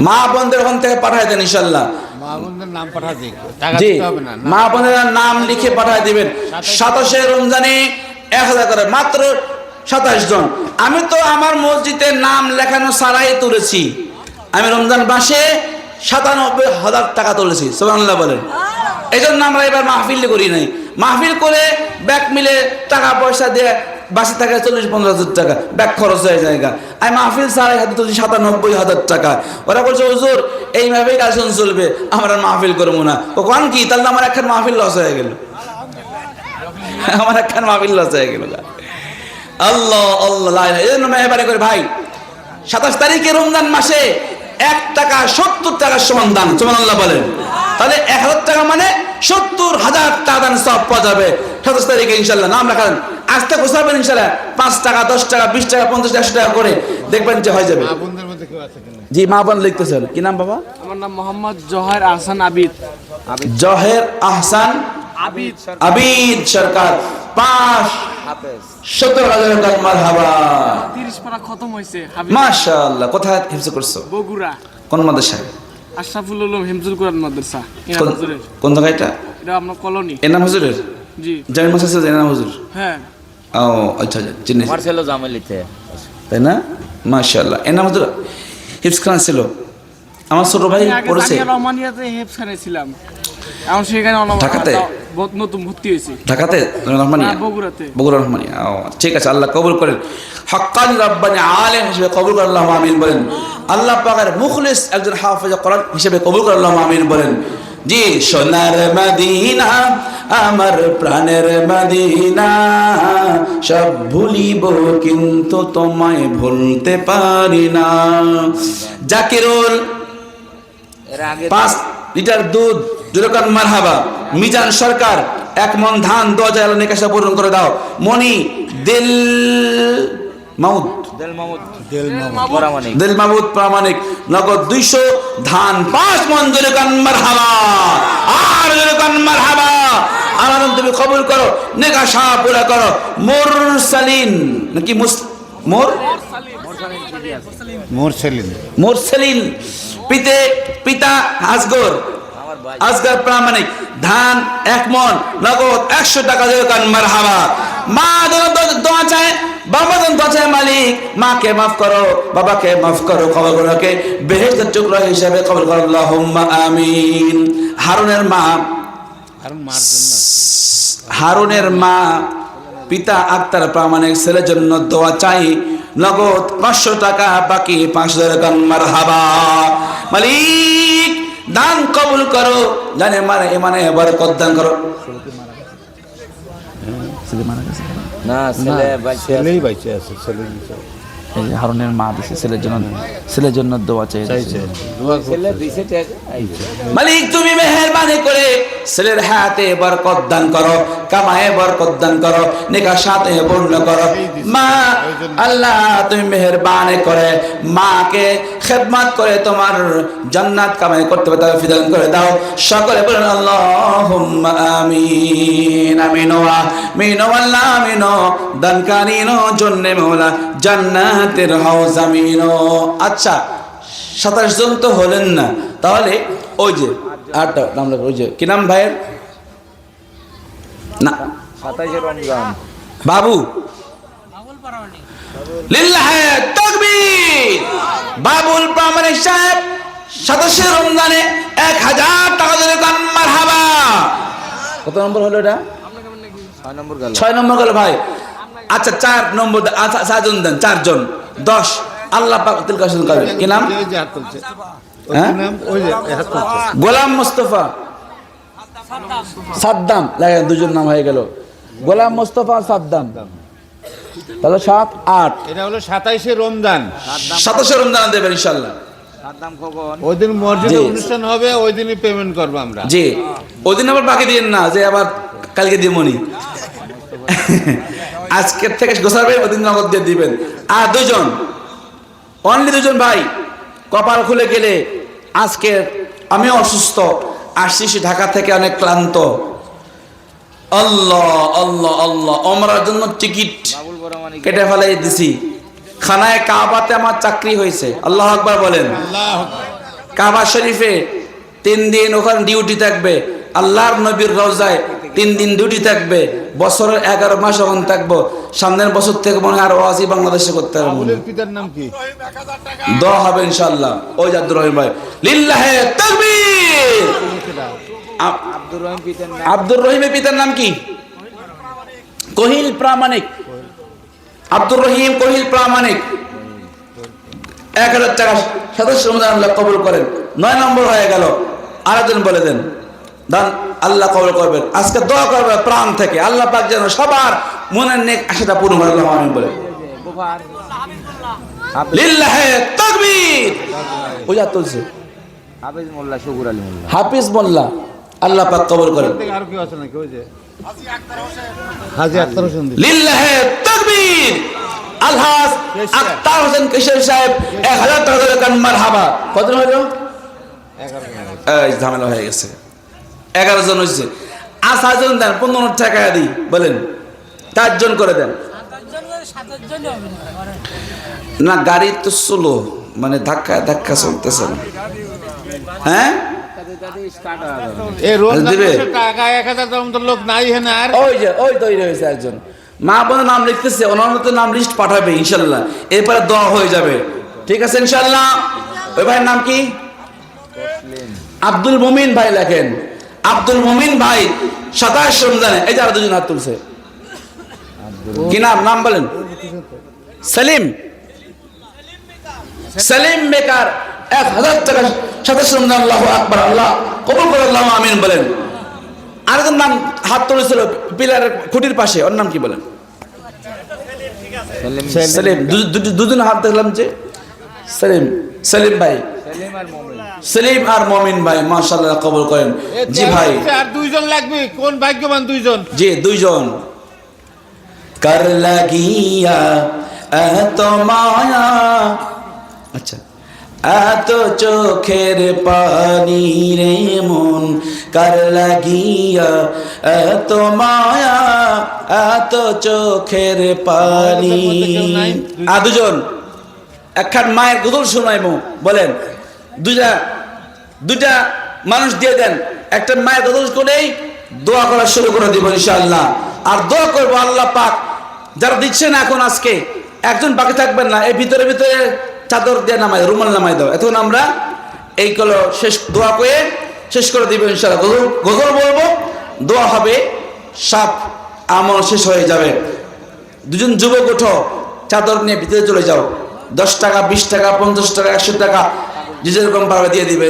মা বোনদের ওখান থেকে পাঠায় দেন ইনশাল্লাহ। মা বোনদের নাম পাঠা দিই, টাকা জি, দিতে হবে না। মা বোনের নাম লিখে পাঠায় দিবেন। 27 রমজানে 1000 করে, মাত্র 27 জন। আমি তো আমার মসজিদে নাম লেখানো ছাড়াই তুলেছি। আমি রমজান মাসে 97,000 টাকা তুলেছি, সুবহানাল্লাহ বলেন। এই জন্য আমরা এবার মাহফিল করি নাই। মাহফিল করে ব্যাগ মিলে টাকা পয়সা দিয়ে বাসে থাকে 40-50 টাকা ব্যাগ খরচ হয়ে যায়। আমি মাহফিল ছাড়াই হাতে তুলছি 97,000 টাকা। ওরা বলছে হুজুর এইভাবেই কাজ চলবে, আমরা মাহফিল করবো না। ও কোন কি, তাহলে আমার একখান মাহফিল লস হয়ে গেল, আমার একখান মাহফিল লস হয়ে গেল। আল্লাহ আল্লাহ, এই জন্য মেহরবানি করে ভাই 27 তারিখে রমজান মাসে 1 টাকা 70 টাকার সমান দান, সুবহানাল্লাহ বলেন। তাহলে 1000 টাকা মানে 70,000 টাকা দান সব পাওয়া যাবে 27 তারিখে ইনশাল্লাহ। নাম রাখান, আস্তে গোছাবেন ইনশাল্লাহ। 5 টাকা 10 টাকা 20 টাকা 50 100 টাকা করে দেখবেন যে হয়ে যাবে। মা বোনদের মধ্যে কেউ আছে কিনা? জি, মা বোন লিখতেছেন। কি নাম বাবা? আমার নাম মোহাম্মদ জহের আহসান আবিদ। জহের আহসান আবিদ সরকার। 17,000 টাকা। মারহাবা, 30 পারা খতম হয়েছে। মাশাআল্লাহ। কোথায় হিফজ করছো? বগুড়া কোন মাদ্রাসায়? আশরাফুল উলুম হিমজুল কুরআন মাদ্রাসা, ইনাম হুজুরের। কোন জায়গা এটা? এটা আপনার কলোনি। এনাম হুজুরের? জি জামি মাদ্রাসা এনাম হুজুর। হ্যাঁ। ও আচ্ছা আচ্ছা, চিনি। মার্সেলো জামালিতে, তাই না? মাশাআল্লাহ। এনাম হুজুর হিফজ খান ছিল, আমার ছোট ভাই আমি আগে পড়েছে জামিয়া রহমানিয়াতে হেফখানে ছিলাম। এখন সেখানে ঢাকাতে? নতুন ভর্তি হয়েছি। ঢাকাতে রহমানিয়া? না, বগুড়াতে। বগুড়া রহমানিয়া। ও ঠিক আছে, আল্লাহ কবুল করেন। হাক্কানি রাব্বানি আলেম হিসেবে কবুল করেন, আল্লাহুম্মা আমিন বলেন। আল্লাহ পাকের মুখলিস একজন হাফেজ কোরআন হিসেবে কবুল করেন, আল্লাহুম্মা আমিন বলেন। জি, সোনার মদিনা আমার প্রাণের মদিনা, সব ভুলিব কিন্তু তোমায় ভুলতে পারি না। জাকিরুল এর আগে 5 লিটার দুধ, জোরকান মারহাবা। মিজান সরকার 1 মণ ধান 2000 আলো নিকাশা পূরণ করে দাও। মনি দিল মাউদ, দেল মাহমুদ দেল মামা। পরামানিক, দিল মাহমুদ প্রামাণিক নগদ 200, ধান 5 মণ, জোরকান মারহাবা। আর জোরকান মারহাবা। আমার তুমি কবুল করো, নিকাশা পুরা করো। মুরসালিন নাকি মোরসেলিন। মুরসালিন পিতা আসগর, আসগর প্রামাণিক ধান 1 মণ, নগদ 100 টাকা জোরকান মারহাবা। মা দোয়া চায়, বাবা দোয়া চায়, মালিক মাকে মাফ করো, বাবাকে মাফ করো, কবরগুলোকে বেহেশতের টুকরা হিসেবে কবুল করো, আল্লাহুম্মা আমিন। হারুনের মা, হারুনের মা পিতা আক্তার প্রামাণিক ছেলের জন্য দোয়া চাই, নগদ 500 টাকা, বাকি 5,000 টাকা। মারহাবা। মালিক দান কবুল করো, জানে মানে এমানে বরকত দান করো। না ছেলে বাইচে ছেলেই বাইচে আছে, ছেলে দিছে। এই যে হারুনের মা দিছে ছেলের জন্য দোয়া চাইছে, দোয়া করছে। ছেলে দিছে টাকা আইছে। মালিক তুমি মেহেরবানি করে ছেলের হাতে বরকত দান করো, কামায়ে বরকত দান করো, নেকা সাথে পূর্ণ করো। মা আল্লাহ তুমি মেহেরবানি করে মাকে খেদমত করে তোমার জান্নাত কামাই করতে তৌফিক দান করে দাও। সকলে বলেন আল্লাহুম্মা আমিন। আমিন ওয়া আমিন ওয়াল্লাহ আমিন। দানকারীনো জন্য মওলা জান্নাতের হাউজ আমিন। আচ্ছা 27 জন তো হলেন না, তাহলে ওই যে 8টা নাম লেখা, ওই যে কি নাম ভাইয়ের না? 27 রমজান বাবু লিল্লাহে তাকবীর। বাবুল প্রামাণিক সাহেব 27 রমজানে 1000 টাকা দিলে গান মারহাবা। কত নম্বর হলো এটা? 6 নম্বর গেল। 6 নম্বর গেল ভাই। আচ্ছা 4 নম্বর, আচ্ছা 4 জন দেন, 4 জন 10। আল্লাহ পাক তিল কাশন করবে। কি নাম? এই যে হাত তুলছে। ওই হ্যাঁ? নাম, ওই যে হাত তুলছে। গোলাম মোস্তফা সাদ্দাম। লাগেন, 2 জন নাম হয়ে গেল, গোলাম মোস্তফা সাদ্দাম। তাহলে 7 8 এটা হলো 27 রমজান। 27 রমজান দেবেন ইনশাআল্লাহ। সাদ্দাম খোকন ওই দিন মসজিদে জি। অনুষ্ঠান হবে, ওই দিনই পেমেন্ট করবো আমরা। জি, ওদিন আবার বাকি দিন না যে আবার কালকে দিমনি। আজকের থেকে গোসাবে ওদিন নগদ দিয়ে দিবেন। আর 2 জন, অনলি 2 জন ভাই কপাল খুলে গেলে। আজকে আমি অসুস্থ, আসছি ঢাকা থেকে অনেক ক্লান্ত। আল্লাহ আল্লাহ আল্লাহ, ওমরার জন্য টিকিট বাবুল পরামানিক কেটে ফেলাই দিছি। খানায় কাবাতে আমার চাকরি হয়েছে। আল্লাহু আকবার বলেন। আল্লাহ কাবা শরীফে 3 দিন ওখানে ডিউটি থাকবে, আল্লাহর নবীর রওজায় 3 দিন ডিউটি থাকবে, বছরের 11 মাস ওখানে থাকবো। সামনের বছর থেকে মনে হয় আর ওয়াজি বাংলাদেশে করতে হবে। আবুলের পিতার নাম কি? দোয়া হবে ইনশাআল্লাহ। ওই যে আব্দুর রহিম ভাই, লিল্লাহে তাকবীর। আব্দুর রহিম পিতার নাম আব্দুর রহিমের পিতার নাম কি? কহিল প্রামাণিক। আব্দুর রহিম কহিল প্রামাণিক। 1000 টাকা সদস্য অনুদান আল্লাহ কবুল করেন। 9 নম্বর হয়ে গেল। আরেকজন বলে দেন, দান আল্লাহ কবুল করবেন। আজকে দোয়া করবে প্রাণ থেকে, আল্লাহ পাক যেন সবার মনের নেক আশাটা পূর্ণ করে। আল্লাহ আমিন বলে। গোফার লিল্লাহে তাকবীর। পূজা তুলছে হাফিজ মোল্লা শুকুর আলী মোল্লা হাফিজ মোল্লা, আল্লাহ পাক কবুল করেন। থেকে আর কেউ আছে নাকি? ওই যে হাজি আক্তার হোসেন। লিল্লাহে তাকবীর। আলহাজ আক্তার হোসেন কিশোর সাহেব 1000 টাকা দিয়ে কান মারহাবা। কত হলো? 11 এই ঝামেলা হয়ে গেছে। 11 জন হইছে। 8 জন দেন, 15 টাকা দিই বলেন। 4 জন করে দেন। না গাড়ি তো স্লো, মানে ধাক্কা ধাক্কা চলতেছে না। হ্যাঁ এই রমজান দিবে? মাসে টাকা 1000 দাম তো লোক নাই হেন আর। ওই যে ওই তৈরি হয়েছে একজন মা বোনের নাম লিখতেছে, ওনার মতো নাম লিস্ট পাঠাবে ইনশাল্লাহ। এরপরে দোয়া হয়ে যাবে, ঠিক আছে ইনশাল্লাহ। ওই ভাইয়ের নাম কি? আব্দুল মুমিন ভাই লেখেন। আব্দুল মুমিন ভাই 27 রমজানে, এই যে আরো 2 জন হাত তুলছে। কি নাম? নাম বলেন। সেলিম। সেলিম বেকার 1000 টাকা 27 রমজান। আল্লাহু আকবার। আল্লাহ কবুল করে, আল্লাহ আমিন বলেন। আরেকজন নাম হাত তুলেছিল পিলারের খুঁটির পাশে, ওর নাম কি বলেন? সেলিম। দুজন হাত দেখলাম যে সেলিম। সেলিম ভাই, সেলিম আর মোমিন সেলিম আর মমিন ভাই, মাশাআল্লাহ কবুল করেন। জি ভাই, আর 2 জন লাগবে। কোন ভাগ্যবান 2 জন? জি 2 জন। কর লাগিয়া এত মায়া, আচ্ছা, এত চোখের পানি রে মন, কার লাগিয়া এত মায়া, এত চোখের পানি। 2 জন একখান মায়ের গজল শোনাইমু বলেন। দুইটা মানুষ দিয়ে দেন, একটা মায়ের গজল করেই দোয়া করা শুরু করে দিব ইনশাআল্লাহ। আর দোয়া করবো আল্লাহ পাক যারা দিচ্ছেন এখন, আজকে একজন বাকি থাকবেন না। এই ভিতরে ভিতরে চাদর দিয়ে নামাই, রুমাল নামাই দাও। এখন আমরা এইগুলো শেষ দোয়া করে শেষ করে দিব ইনশাআল্লাহ। গজল বলবো, দোয়া হবে, সব আমল শেষ হয়ে যাবে। 2 জন যুবক ওঠো, চাদর নিয়ে ভিতরে চলে যাও। 10 টাকা, 20 টাকা, 50 টাকা, 100 টাকা যে যেরকম পারবে দিয়ে দিবেন।